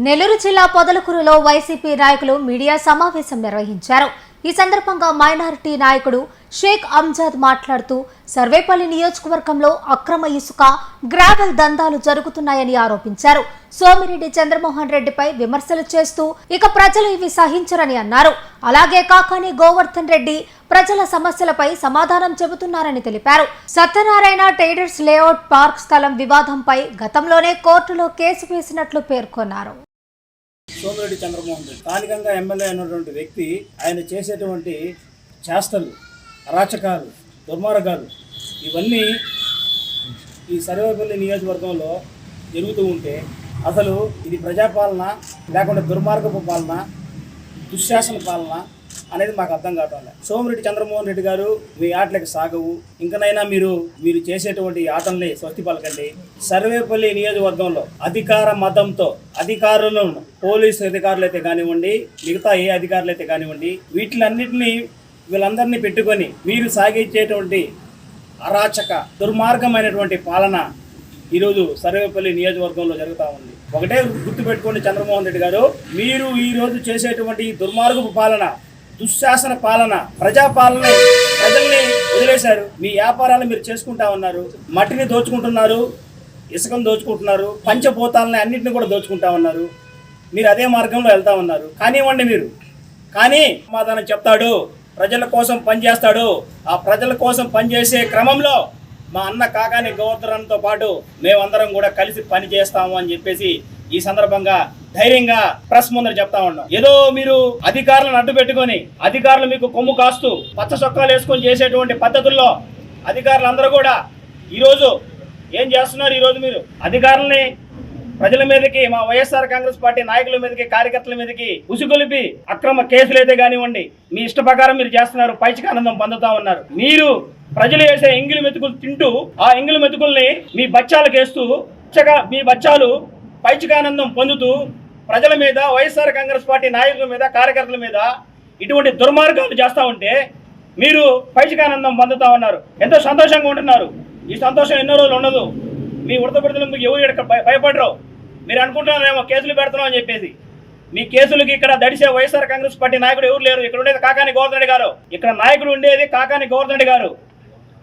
నెల్లూరు జిల్లా పొదలకూరులో వైసీపీ నాయకులు మీడియా సమావేశం నిర్వహించారు. ఈ సందర్భంగా మైనారిటీ నాయకుడు షేక్ అంజాద్ మాట్లాడుతూ సర్వేపల్లి నియోజకవర్గంలో అక్రమ ఇసుక, గ్రావెల్ దందాలు జరుగుతున్నాయని ఆరోపించారు. సోమిరెడ్డి చంద్రమోహన్ రెడ్డిపై విమర్శలు చేస్తూ ఇక ప్రజలు ఇవి సహించరని అన్నారు. అలాగే కాకాని గోవర్ధన్ రెడ్డి ప్రజల సమస్యలపై సమాధానం చెబుతున్నారని తెలిపారు. సత్యనారాయణ ట్రేడర్స్ లేఅవుట్ పార్క్ స్థలం వివాదంపై గతంలోనే కోర్టులో కేసు వేసినట్లు పేర్కొన్నారు. సోమిరెడ్డి చంద్రమోహన్ రెడ్డి స్థానికంగా ఎమ్మెల్యే అయినటువంటి వ్యక్తి ఆయన చేసేటువంటి చేష్టలు, అరాచకాలు, దుర్మార్గాలు ఇవన్నీ ఈ సర్వేపల్లి నియోజకవర్గంలో జరుగుతూ ఉంటే అసలు ఇది ప్రజాపాలన లేకుంటే దుర్మార్గపు పాలన, దుశ్శాసన పాలన అనేది మాకు అర్థం కావటం లేదు. సోమిరెడ్డి చంద్రమోహన్ రెడ్డి గారు, మీ ఆటలకు సాగవు, ఇంకనైనా మీరు చేసేటువంటి ఆటల్ని స్వస్తి పలకండి. సర్వేపల్లి నియోజకవర్గంలో అధికార మతంతో అధికారులను, పోలీసు అధికారులు అయితే కానివ్వండి, మిగతా ఏ అధికారులు అయితే కానివ్వండి, వీళ్ళందరినీ పెట్టుకొని మీరు సాగించేటువంటి అరాచక దుర్మార్గమైనటువంటి పాలన ఈరోజు సర్వేపల్లి నియోజకవర్గంలో జరుగుతూ ఉంది. ఒకటే గుర్తుపెట్టుకోండి చంద్రమోహన్ రెడ్డి గారు, మీరు ఈరోజు చేసేటువంటి దుర్మార్గపు పాలన, దుశ్శాసన పాలన, ప్రజాపాలన, ప్రజల్ని వదిలేశారు. మీ వ్యాపారాలు మీరు చేసుకుంటా ఉన్నారు. మట్టిని దోచుకుంటున్నారు, ఇసుకను దోచుకుంటున్నారు, పంచభూతాలని అన్నింటిని కూడా దోచుకుంటా ఉన్నారు. మీరు అదే మార్గంలో వెళ్తా ఉన్నారు. కానివ్వండి, మీరు కానీ సమాధానం చెప్తాడు, ప్రజల కోసం పనిచేస్తాడు. ఆ ప్రజల కోసం పనిచేసే క్రమంలో మా అన్న కాకాని గోవర్ధన్తో పాటు మేమందరం కూడా కలిసి పని చేస్తాము అని చెప్పేసి ఈ సందర్భంగా ధైర్యంగా ప్రెస్ ముందర చెప్తా ఉన్నాం. ఏదో మీరు అధికారులను అడ్డు పెట్టుకొని, అధికారులు మీకు కొమ్ము కాస్తూ పచ్చ చొక్కాలు వేసుకొని చేసేటువంటి పద్ధతుల్లో అధికారులందరూ కూడా ఈరోజు ఏం చేస్తున్నారు? ఈరోజు మీరు అధికారులని ప్రజల మీదకి, మా వైఎస్ఆర్ కాంగ్రెస్ పార్టీ నాయకుల మీదకి, కార్యకర్తల మీదకి ఉసుగొలిపి అక్రమ కేసులు అయితే కానివ్వండి, మీ ఇష్ట ప్రకారం మీరు చేస్తున్నారు, పైచిక ఆనందం పొందుతా ఉన్నారు. మీరు ప్రజలు వేసే ఎంగిలి మెతుకులు తింటూ ఆ ఎంగిలి మెతుకుల్ని మీ బచ్చాలకు వేస్తూ మీ బచ్చాలు పైచికానందం పొందుతూ ప్రజల మీద, వైఎస్ఆర్ కాంగ్రెస్ పార్టీ నాయకుల మీద, కార్యకర్తల మీద ఇటువంటి దుర్మార్గాలు చేస్తూ ఉంటే మీరు పైచికానందం పొందుతా ఉన్నారు. ఎంతో సంతోషంగా ఉంటున్నారు. ఈ సంతోషం ఎన్నో రోజులు ఉండదు. మీ ఉడతబెడుతులకు ఎవరు ఇక్కడ భయపడరు. మీరు అనుకుంటున్నారేమో కేసులు పెడుతున్నాం అని చెప్పేసి. మీ కేసులకి ఇక్కడ దడిసే వైఎస్ఆర్ కాంగ్రెస్ పార్టీ నాయకుడు ఎవరు లేరు. ఇక్కడ ఉండేది కాకాని గోవర్ధన్ రెడ్డి గారు. ఇక్కడ నాయకుడు ఉండేది కాకాని గోవర్ధన్ రెడ్డి గారు.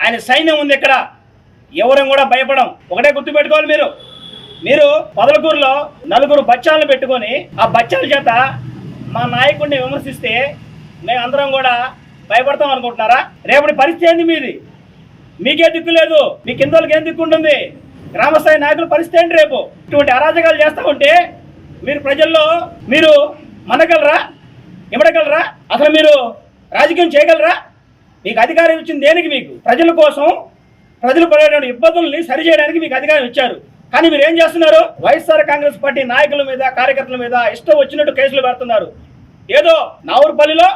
ఆయన సైన్యం ఉంది ఇక్కడ. ఎవరం కూడా భయపడం. ఒకటే గుర్తుపెట్టుకోవాలి. మీరు పొదలకూరులో నలుగురు బచ్చాలను పెట్టుకొని ఆ బచ్చాల చేత మా నాయకుడిని విమర్శిస్తే మేమందరం కూడా భయపడతాం అనుకుంటున్నారా? రేపటి పరిస్థితి ఏంది మీది? మీకే దిక్కు లేదు. మీ కింద వాళ్ళకి ఏం దిక్కు ఉంటుంది? గ్రామస్థాయి నాయకుల పరిస్థితి ఏంటి? రేపు ఇటువంటి అరాజకాలు చేస్తూ ఉంటే మీరు ప్రజల్లో మీరు మనగలరా? ఇవ్వడగలరా? అసలు మీరు రాజకీయం చేయగలరా? మీకు అధికారం ఇచ్చింది దేనికి? మీకు ప్రజల కోసం, ప్రజలు పడేటువంటి ఇబ్బందుల్ని సరిచేయడానికి మీకు అధికారం ఇచ్చారు. కానీ మీరు ఏం చేస్తున్నారు? వైఎస్ఆర్ కాంగ్రెస్ పార్టీ నాయకుల మీద, కార్యకర్తల మీద ఇష్టం వచ్చినట్టు కేసులు పెడుతున్నారు. ఏదో నావురుపల్లిలో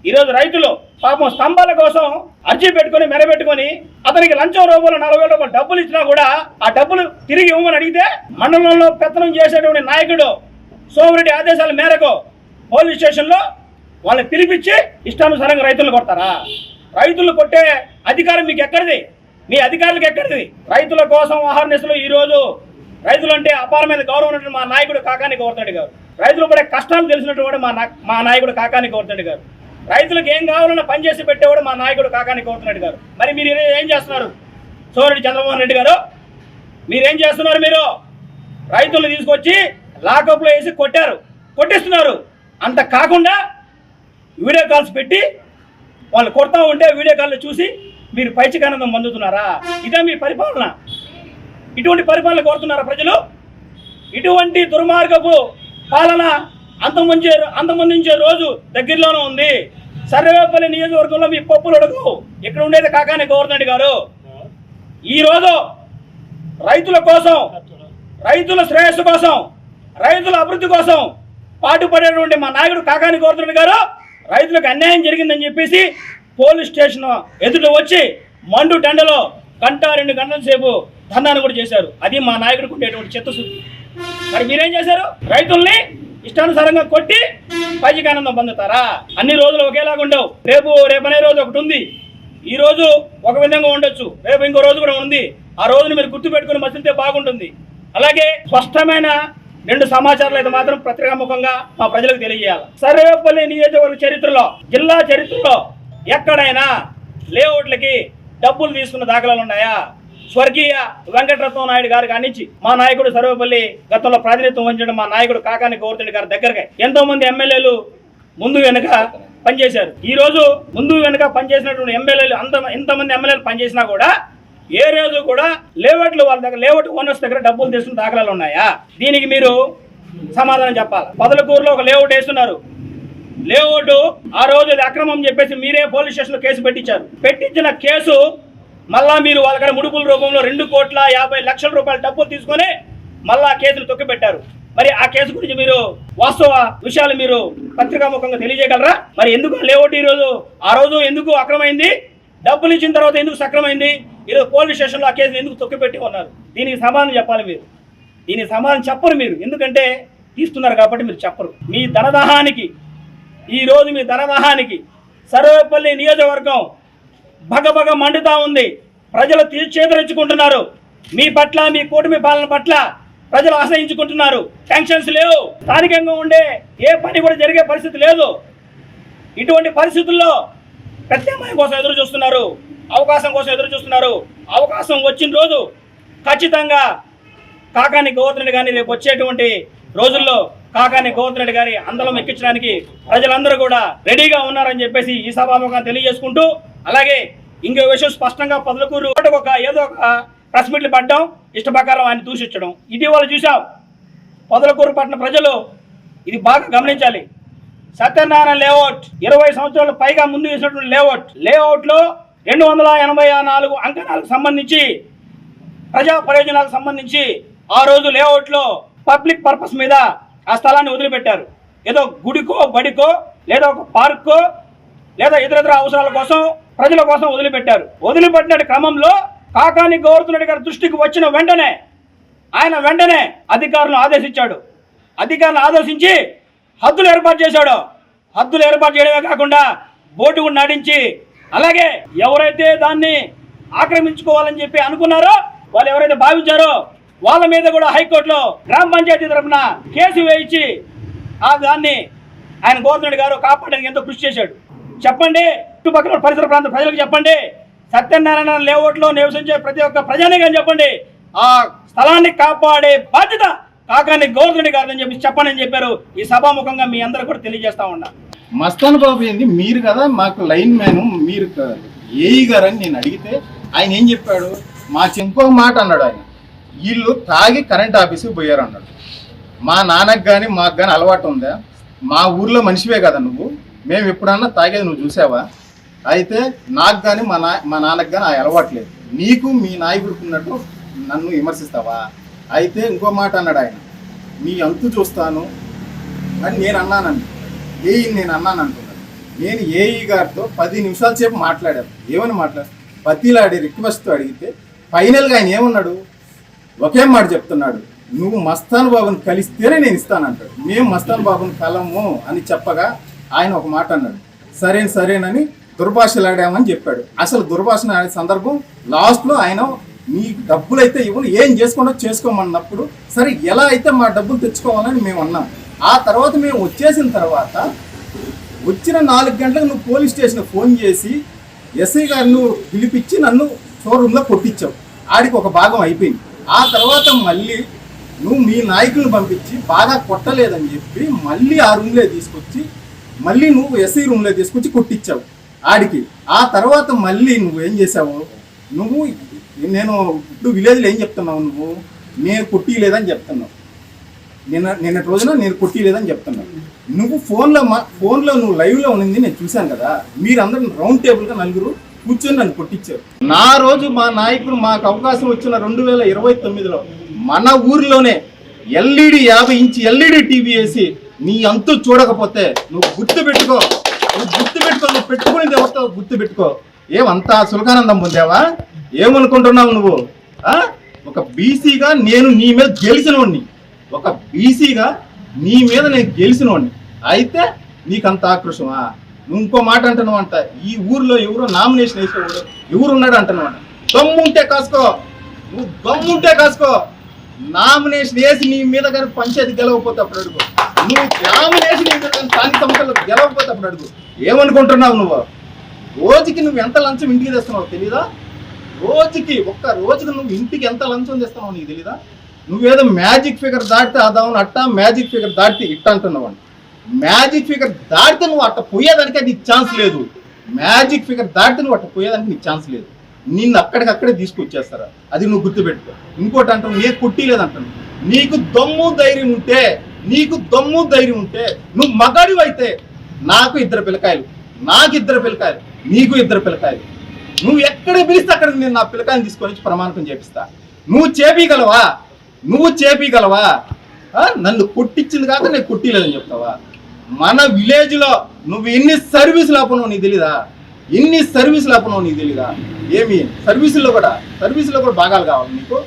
ఈరోజు రైతులు పాపం స్తంభాల కోసం అర్జీ పెట్టుకొని మెరబెట్టుకొని అతనికి లంచం రూపంలో 40,000 రూపాయలు డబ్బులు ఇచ్చినా కూడా ఆ డబ్బులు తిరిగి ఇవ్వమని అడిగితే మండలంలో పెత్తనం చేసేటువంటి నాయకుడు సోమిరెడ్డి ఆదేశాల మేరకు పోలీస్ స్టేషన్లో వాళ్ళని పిలిపించి ఇష్టానుసారంగా రైతులను కొడతారా? రైతులు కొట్టే అధికారం మీకు ఎక్కడిది? మీ అధికారులకు ఎక్కడిది? రైతుల కోసం అహర్నిశలు ఈరోజు రైతులంటే అపారమైన గౌరవం ఉన్నటువంటి మా నాయకుడు కాకాని గోవర్ధన్ రెడ్డి గారు, రైతులు పడే కష్టాలు తెలిసినటువంటి మా నాయకుడు కాకాని గోవర్ధన్ రెడ్డి గారు, రైతులకు ఏం కావాలన్నా పనిచేసి పెట్టేవాడు మా నాయకుడు కాకాని గోవర్ధన్ రెడ్డి గారు. మరి మీరు ఏం చేస్తున్నారు? సోమిరెడ్డి చంద్రమోహన్ రెడ్డి గారు మీరేం చేస్తున్నారు? మీరు రైతులు తీసుకొచ్చి లాకప్లో వేసి కొట్టిస్తున్నారు. అంత కాకుండా వీడియో కాల్స్ పెట్టి వాళ్ళు కొడతా ఉంటే వీడియో కాల్లో చూసి మీరు పైచికానందం పొందుతున్నారా? ఇదే మీ పరిపాలన? ఇటువంటి పరిపాలన కోరుతున్నారా ప్రజలు? ఇటువంటి దుర్మార్గపు పాలన అంతమొందించే రోజు దగ్గరలోనే ఉంది. సర్వేపల్లి నియోజకవర్గంలో మీ పప్పులు అడుగు. ఇక్కడ ఉండేది కాకాని గోవర్ధన్ రెడ్డి గారు. ఈరోజు రైతుల కోసం, రైతుల శ్రేయస్సు కోసం, రైతుల అభివృద్ధి కోసం పాటుపడేటువంటి మా నాయకుడు కాకాని గోవర్ధన్ రెడ్డి గారు రైతులకు అన్యాయం జరిగిందని చెప్పేసి పోలీస్ స్టేషన్ ఎదుట వచ్చి మండు టెండలో 1-2 గంటల సేపు ధర్నాను కూడా చేశారు. అది మా నాయకుడికి ఉండేటువంటి చిత్తశుద్ధి. మరి మీరేం చేశారు? రైతుల్ని ఇష్టానుసారంగా కొట్టి పైచికానందం పొందుతారా? అన్ని రోజులు ఒకేలాగా ఉండవు. రేపనే రోజు ఒకటి ఉంది. ఈ రోజు ఒక విధంగా ఉండొచ్చు, రేపు ఇంకో రోజు కూడా ఉంది. ఆ రోజును మీరు గుర్తుపెట్టుకుని మసిలితే బాగుంటుంది. అలాగే స్పష్టమైన 2 సమాచారాలు అయితే మాత్రం పత్రికాముఖంగా మా ప్రజలకు తెలియజేయాలి. సర్వేపల్లి నియోజకవర్గ చరిత్రలో, జిల్లా చరిత్రలో ఎక్కడైనా లేఅవుట్లకి డబ్బులు తీసుకున్న దాఖలాలు ఉన్నాయా? స్వర్గీయ వెంకటరత్నం నాయుడు గారి కానించి మా నాయకుడు సర్వేపల్లి గతంలో ప్రాతినిధ్యం వహించడం మా నాయకుడు కాకాని గోవర్ధన్ గారి దగ్గరగా ఎంతో మంది ఎమ్మెల్యేలు ముందు వెనుక పనిచేశారు. ఈ రోజు ముందు వెనుక పనిచేసినటువంటి ఎమ్మెల్యేలు ఇంతమంది ఎమ్మెల్యేలు పనిచేసినా కూడా ఏ రోజు కూడా లేఅవుట్లు వాళ్ళ దగ్గర, లేఅవుట్ ఓనర్స్ దగ్గర డబ్బులు తీసుకున్న దాఖలాలు ఉన్నాయా? దీనికి మీరు సమాధానం చెప్పాలి. పొదలకూరులో ఒక లేఅవుట్ వేస్తున్నారు. లేఅవుట్ ఆ రోజు అది అక్రమం చెప్పేసి మీరే పోలీస్ స్టేషన్లో కేసు పెట్టించిన కేసు మళ్ళా మీరు వాళ్ళ ముడుపుల రూపంలో 2,50,00,000 రూపాయల డబ్బులు తీసుకొని మళ్ళా కేసులు తొక్కిపెట్టారు. మరి ఆ కేసు గురించి మీరు వాస్తవ విషయాలు మీరు పత్రికాముఖంగా తెలియజేయగలరా? మరి ఎందుకు లేఅవుట్ ఆ రోజు ఎందుకు అక్రమైంది? డబ్బులు ఇచ్చిన తర్వాత ఎందుకు సక్రమైంది? ఈరోజు పోలీస్ స్టేషన్లో ఆ కేసును ఎందుకు తొక్కిపెట్టి ఉన్నారు? దీనికి సమాధానం చెప్పాలి మీరు. దీనికి సమాధానం చెప్పరు మీరు, ఎందుకంటే తీస్తున్నారు కాబట్టి మీరు చెప్పరు. మీ ధనదాహానికి, ఈరోజు మీ ధనదాహానికి సర్వేపల్లి నియోజకవర్గం భగభగ మండుతా ఉంది. ప్రజలు చేతులెచ్చుకుంటున్నారు. మీ పట్ల, మీ కూటమి పాలన పట్ల ప్రజలు ఆశ్రయించుకుంటున్నారు. పెన్షన్స్ లేవు, స్థానికంగా ఉండే ఏ పని కూడా జరిగే పరిస్థితి లేదు. ఇటువంటి పరిస్థితుల్లో ప్రత్యామ్నాయం కోసం ఎదురు చూస్తున్నారు, అవకాశం కోసం ఎదురు చూస్తున్నారు. అవకాశం వచ్చిన రోజు ఖచ్చితంగా కాకాని గోవర్ధన్ రెడ్డి గారిని రేపు వచ్చేటువంటి రోజుల్లో కాకాని గోవర్ధన్ రెడ్డి గారి అందలం ఎక్కించడానికి ప్రజలందరూ కూడా రెడీగా ఉన్నారని చెప్పేసి ఈ సభాముఖంగా తెలియజేసుకుంటూ, అలాగే ఇంకో విషయం స్పష్టంగా పొదలకూరు ఏదో ఒక ప్రెస్ మీట్లు పడ్డం, ఇష్ట ప్రకారం ఆయన దూషించడం ఇటీవల చూసాం. పొదలకూరు పట్టణ ప్రజలు ఇది బాగా గమనించాలి. సత్యనారాయణ లేఅవుట్ 20 సంవత్సరాలు పైగా ముందు వేసినటువంటి లేఅవుట్లో 284 అంకణాలకు సంబంధించి, ప్రజా ప్రయోజనాలకు సంబంధించి ఆ రోజు లేఅవుట్లో పబ్లిక్ పర్పస్ మీద ఆ స్థలాన్ని వదిలిపెట్టారు. ఏదో గుడికో, బడికో, లేదా ఒక పార్కో, లేదా ఇతర అవసరాల కోసం, ప్రజల కోసం వదిలిపెట్టిన క్రమంలో కాకాని గోవర్ధన్ రెడ్డి గారి దృష్టికి వచ్చిన వెంటనే ఆయన అధికారులను ఆదేశించాడు. అధికారులను ఆదేశించి హద్దులు ఏర్పాటు చేశాడు. హద్దులు ఏర్పాటు చేయడమే కాకుండా బోర్డు కూడా నాటించి, అలాగే ఎవరైతే దాన్ని ఆక్రమించుకోవాలని చెప్పి అనుకున్నారో, వాళ్ళు ఎవరైతే భావించారో వాళ్ళ మీద కూడా హైకోర్టులో గ్రామ పంచాయతీ తరఫున కేసు వేయించి దాన్ని ఆయన గోవర్ధన్ రెడ్డి గారు కాపాడడానికి ఎంతో కృషి చేశాడు. చెప్పండి, చుట్టుపక్కల పరిసర ప్రాంత ప్రజలకు చెప్పండి, సత్యనారాయణ లేఅవుట్లో నివసించే ప్రతి ఒక్క ప్రజానీకం చెప్పండి, ఆ స్థలాన్ని కాపాడే బాధ్యత కాకాని గోవర్ధన్ రెడ్డి గారు అని చెప్పండి అని చెప్పారు. ఈ సభాముఖంగా మీ అందరూ కూడా తెలియజేస్తా ఉన్నా. మస్తాన్ బాబు ఏంది, మీరు కదా మాకు లైన్ మ్యాన్, మీరు ఏఈ గారు అని నేను అడిగితే ఆయన ఏం చెప్పాడు? మాకు ఇంకొక మాట అన్నాడు ఆయన, వీళ్ళు తాగి కరెంట్ ఆఫీస్కి పోయారు అన్నాడు. మా నాన్నకు కానీ మాకు కానీ అలవాటు ఉందా? మా ఊర్లో మనిషివే కదా నువ్వు, మేము ఎప్పుడన్నా తాగేది నువ్వు చూసావా? అయితే నాకు కానీ మా నాన్నకు కానీ ఆ అలవాటు లేదు. నీకు మీ నాయకుడికి ఉన్నట్టు నన్ను విమర్శిస్తావా? అయితే ఇంకో మాట అన్నాడు ఆయన, మీ అంతు చూస్తాను అని నేను అన్నానండి. నేను అన్నాను అంటున్నాను. నేను ఏఈ గారితో 10 నిమిషాల సేపు మాట్లాడాను. ఏమని బతిలాడి రిక్వెస్ట్ అడిగితే ఫైనల్గా ఆయన ఏమన్నాడు? ఒకే మాట చెప్తున్నాడు, నువ్వు మస్తాన్ బాబుని కలిస్తేనే నేను ఇస్తానంటాడు. మేము మస్తాన్ బాబుని కలము అని చెప్పగా ఆయన ఒక మాట అన్నాడు, సరేనని దుర్భాషలాడామని చెప్పాడు. అసలు దుర్భాషణ ఆడే సందర్భం లాస్ట్లో ఆయన నీకు డబ్బులు అయితే ఇవ్వను, ఏం చేసుకోమన్నప్పుడు సరే ఎలా అయితే మా డబ్బులు తెచ్చుకోవాలని మేము అన్నాం. ఆ తర్వాత మేము వచ్చేసిన తర్వాత వచ్చిన 4 గంటలకు నువ్వు పోలీస్ స్టేషన్కి ఫోన్ చేసి ఎస్ఐ గారిని పిలిపించి నన్ను షోరూంలో కొట్టించావు. ఆడికి ఒక భాగం అయిపోయింది. ఆ తర్వాత మళ్ళీ నువ్వు మీ నాయకులను పంపించి బాగా కొట్టలేదని చెప్పి మళ్ళీ ఆ రూమ్లో తీసుకొచ్చి మళ్ళీ నువ్వు ఎస్ఐ రూమ్లో తీసుకొచ్చి కొట్టించావు ఆడికి. ఆ తర్వాత మళ్ళీ నువ్వేం చేసావు? నేను ఇప్పుడు విలేజ్లో ఏం చెప్తున్నావు? నేను కొట్టిలేదని చెప్తున్నావు. నిన్నటి రోజున నేను కొట్టిలేదని చెప్తున్నావు. నువ్వు ఫోన్లో నువ్వు లైవ్లో ఉన్నది నేను చూశాను కదా. మీరందరూ రౌండ్ టేబుల్గా 4 కూర్చొని నన్ను కొట్టించారు. నా రోజు మా నాయకుడు మాకు అవకాశం వచ్చిన 2029లో మన ఊరిలోనే LED 50 ఇంచ్ LED టీవీ వేసి నీ అంతు చూడకపోతే నువ్వు గుర్తుపెట్టుకో, నువ్వు పెట్టుకునేది ఎవరితో గుర్తుపెట్టుకో. ఏమంతా సులకానందం పొందావా? ఏమనుకుంటున్నావు నువ్వు? ఒక బీసీగా నేను నీ మీద గెలిచినోడిని, నేను గెలిచినోడిని. అయితే నీకంత ఆక్రోషమా? నువ్వు ఇంకో మాట అంటున్నావు అంట, ఈ ఊర్లో ఎవరో నామినేషన్ వేసేవాడు ఎవరున్నాడు అంటున్నావు అంట. దమ్ముంటే కాసుకో, నామినేషన్ వేసి నీ మీద కానీ పంచాయతీ గెలవకపోతే అప్పుడు అడుగు. నువ్వు నామినేషన్ నీ మీద కానీ స్థానిక సంస్థలు గెలవకపోతే అప్పుడు అడుగు. ఏమనుకుంటున్నావు నువ్వు? రోజుకి నువ్వు ఎంత లంచం ఇంటికి తెస్తున్నావు తెలీదా? ఒక్క రోజుకి నువ్వు ఇంటికి ఎంత లంచం తెస్తున్నావు నీకు తెలీదా? నువ్వేదో మ్యాజిక్ ఫిగర్ దాటితే అదావును అట్ట, మ్యాజిక్ ఫిగర్ దాటితే ఇట్ట అంటున్నావు అండి. మ్యాజిక్ ఫిగర్ దాటితే నువ్వు అట్ట పోయేదానికి నీకు ఛాన్స్ లేదు. మ్యాజిక్ ఫిగర్ దాటితే నువ్వు అట్ట పోయేదానికి నీకు ఛాన్స్ లేదు. నిన్ను అక్కడికక్కడే తీసుకొచ్చేస్తారా, అది నువ్వు గుర్తుపెట్టుకో. ఇంకోటి అంటాను, నేను కొట్టిలేదంటాను. నీకు దమ్ము ధైర్యం ఉంటే నువ్వు మగాడివి అయితే నాకు 2 పిల్లకాయలు, నీకు 2 పిల్లకాయలు. నువ్వు ఎక్కడ పిలిస్తే అక్కడికి నేను నా పిల్లకాయని తీసుకొని వచ్చి ప్రమాణకం చేపిస్తా. నువ్వు చేపీగలవా? నన్ను కొట్టించింది కాక నేను కొట్టిలేదని చెప్తావా? మన విలేజ్లో నువ్వు ఎన్ని సర్వీసులు ఆపనో నీకు తెలీదా? ఏమి సర్వీసుల్లో కూడా భాగాలు కావాలి నీకు.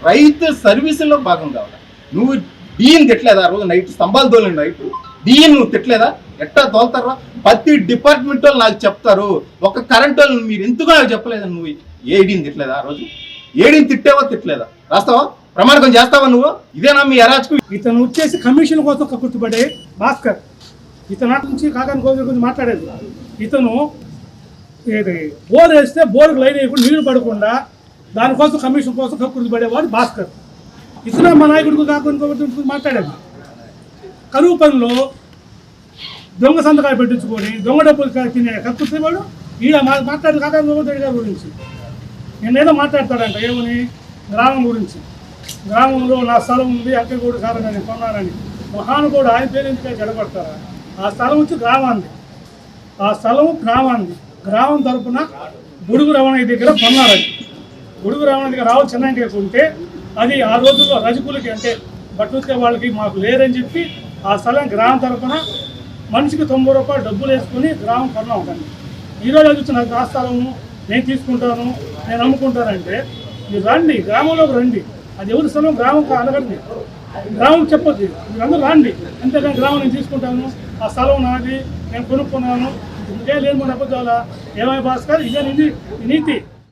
రైతు సర్వీసుల్లో భాగం కావాలి. నువ్వు బియ్యం తిట్టలేదా? రోజు నైట్ స్తంభాలు తోలండి. నైట్ బియ్యం నువ్వు తిట్టలేదా? ఎట్టా తోలుతారా? ప్రతి డిపార్ట్మెంట్ వాళ్ళు నాకు చెప్తారు. ఒక కరెంట్ వాళ్ళు మీరు ఎందుకు నాకు చెప్పలేదని నువ్వు ఏడీని తిట్టలేదా? ఆ రోజు ఏడీని తిట్టలేదా? రాస్తావా? ప్రమాణకం చేస్తావా నువ్వు? ఇదేనా మీ అరాచకు? ఇతను వచ్చేసి కమిషన్ కోసం గుర్తుపడే భాస్కర్. ఇతను నాటి నుంచి కాకాని గోవింద గురించి మాట్లాడేది. ఇతను బోర్ వేస్తే బోర్కి లైన్ వేయకుండా నీళ్లు పడకుండా దానికోసం కమిషన్ కోసం గుర్తుపడేవాడు భాస్కర్. ఇతనే మా నాయకుడికి కాకాని గోవింద గురించి మాట్లాడేది. కరువు పనిలో దొంగ సంతకాలు పెట్టించుకొని దొంగ డబ్బులు తినే కక్కుర్తివాడు ఈడ మాట్లాడే కాకాని గోవింద గారి గురించి. నేనేదో మాట్లాడతాడంట ఏమని, గ్రామం గురించి. గ్రామంలో నా స్థలం ఉంది, అక్కగూడు కారణాన్ని కొన్నానని. మహానుభావుడు ఆయన పేరు ఎందుకు గడపడతారా? ఆ స్థలం వచ్చి గ్రామాన్ని, గ్రామం తరఫున బుడుగు రవాణా దగ్గర కొన్నారని. బుడుగు రవాణా దగ్గర రావు చెన్నైకి కొంటే అది ఆ రోజుల్లో రజకులకి, అంటే బట్టుకే వాళ్ళకి మాకు లేరని చెప్పి ఆ స్థలం గ్రామం తరఫున మనిషికి 90 రూపాయలు డబ్బులు వేసుకొని గ్రామం కొన్నాం. కానీ ఈరోజు వచ్చి నాకు ఆ స్థలము నేను తీసుకుంటాను, నేను అమ్ముకుంటానంటే మీరు రండి, గ్రామంలోకి రండి. అది ఎవరి స్థలం? గ్రామం అనగండి, గ్రామం చెప్పొద్దు. మీరందరూ రండి. అంతేకాని గ్రామం నేను తీసుకుంటాను, ఆ స్థలం నాది, నేను కొనుక్కున్నాను, ఇంకే లేదు మన అబద్ధాలా? ఏమై భాస్కర్, ఇదే నీతి.